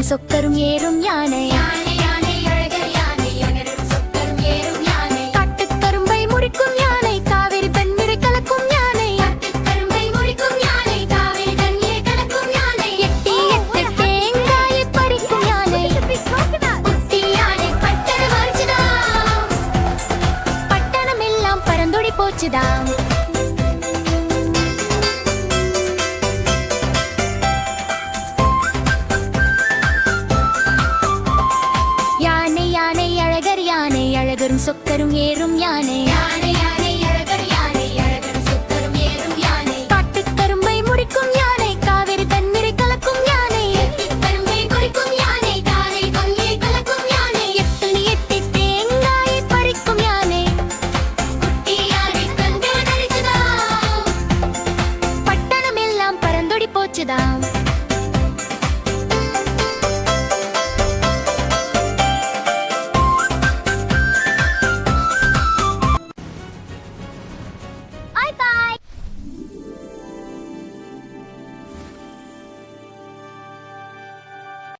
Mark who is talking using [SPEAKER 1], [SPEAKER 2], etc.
[SPEAKER 1] அழகரும் சொக்கரும் ஏறும் யானை காட்டுக்கரும்பை முறிக்கும் யானை காவிரி தண்ணீரை கலக்கும் யானை எட்டி எட்டு தேங்காயை பறிக்கும் யானை பட்டணம் எல்லாம் பறந்தோடி போச்சுதாம் அழகரும் சொக்கரும் ஏறும் யானை காட்டுக்கரும்பை முறிக்கும் யானை காவிரி தண்ணீரை கலக்கும் யானை எட்டி தேங்காயை பறிக்கும் யானை பட்டணம் எல்லாம் பறந்தோடி போச்சுதாம்